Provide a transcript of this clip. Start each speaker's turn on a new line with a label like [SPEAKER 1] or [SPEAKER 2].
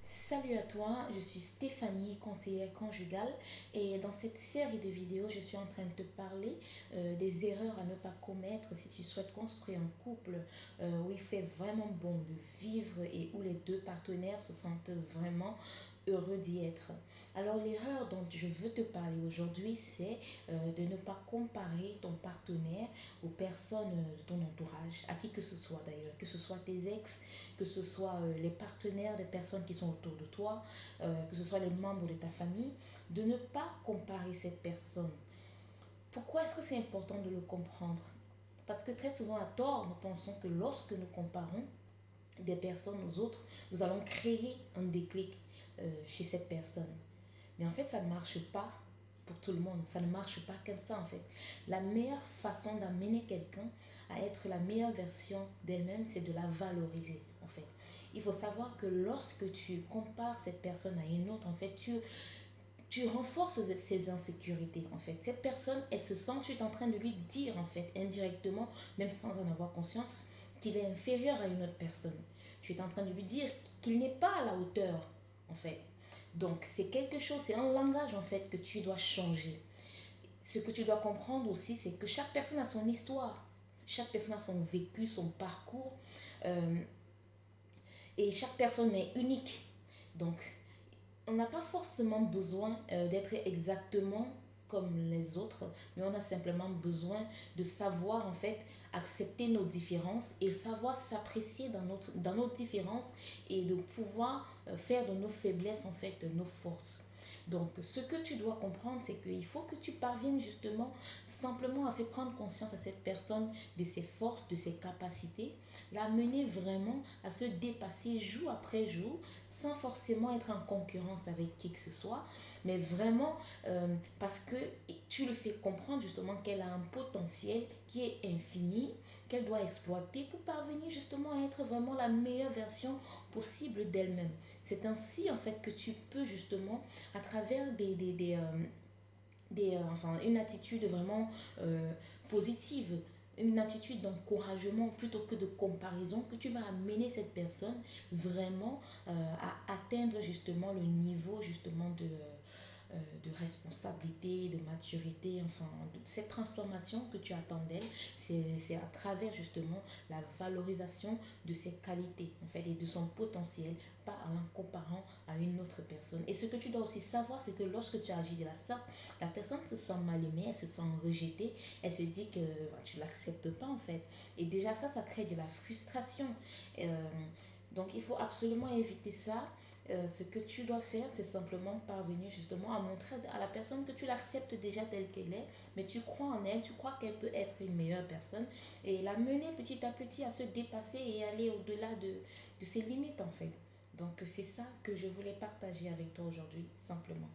[SPEAKER 1] Salut à toi, je suis Stéphanie, conseillère conjugale et dans cette série de vidéos, je suis en train de te parler des erreurs à ne pas commettre si tu souhaites construire un couple où il fait vraiment bon de vivre et où les deux partenaires se sentent vraiment heureux d'y être. Alors l'erreur dont je veux te parler aujourd'hui, c'est de ne pas comparer ton partenaire aux personnes de ton entourage, à qui que ce soit d'ailleurs, que ce soit tes ex, que ce soit les partenaires des personnes qui sont autour de toi, que ce soit les membres de ta famille, de ne pas comparer cette personne. Pourquoi est-ce que c'est important de le comprendre? Parce que très souvent à tort, nous pensons que lorsque nous comparons des personnes aux autres, nous allons créer un déclic chez cette personne. Mais en fait, ça ne marche pas pour tout le monde. Ça ne marche pas comme ça, en fait. La meilleure façon d'amener quelqu'un à être la meilleure version d'elle-même, c'est de la valoriser, en fait. Il faut savoir que lorsque tu compares cette personne à une autre, en fait, tu renforces ses insécurités, en fait. Cette personne, elle se sent, tu es en train de lui dire, en fait, indirectement, même sans en avoir conscience, qu'il est inférieur à une autre personne. Tu es en train de lui dire qu'il n'est pas à la hauteur, en fait. Donc, c'est quelque chose, c'est un langage, en fait, que tu dois changer. Ce que tu dois comprendre aussi, c'est que chaque personne a son histoire. Chaque personne a son vécu, son parcours. Euh, et chaque personne est unique. Donc, on n'a pas forcément besoin d'être exactement comme les autres, mais on a simplement besoin de savoir en fait accepter nos différences et savoir s'apprécier dans nos différences et de pouvoir faire de nos faiblesses en fait de nos forces. Donc, ce que tu dois comprendre, c'est qu'il faut que tu parviennes justement simplement à faire prendre conscience à cette personne de ses forces, de ses capacités, la mener vraiment à se dépasser jour après jour, sans forcément être en concurrence avec qui que ce soit, mais vraiment parce que tu le fais comprendre justement qu'elle a un potentiel qui est infini, qu'elle doit exploiter pour parvenir justement à être vraiment la meilleure version possible d'elle-même. C'est ainsi en fait que tu peux justement, à travers enfin, une attitude vraiment positive, une attitude d'encouragement plutôt que de comparaison, que tu vas amener cette personne vraiment à atteindre justement le niveau justement de responsabilité, de maturité, enfin, cette transformation que tu attends d'elle, c'est à travers justement la valorisation de ses qualités, en fait, et de son potentiel, pas en comparant à une autre personne. Et ce que tu dois aussi savoir, c'est que lorsque tu agis de la sorte, la personne se sent mal aimée, elle se sent rejetée, elle se dit que tu l'acceptes pas, en fait. Et déjà ça crée de la frustration. Euh, donc il faut absolument éviter ça. Ce que tu dois faire, c'est simplement parvenir justement à montrer à la personne que tu l'acceptes déjà telle qu'elle est, mais tu crois en elle, tu crois qu'elle peut être une meilleure personne et la mener petit à petit à se dépasser et aller au-delà de ses limites en fait. Donc c'est ça que je voulais partager avec toi aujourd'hui, simplement.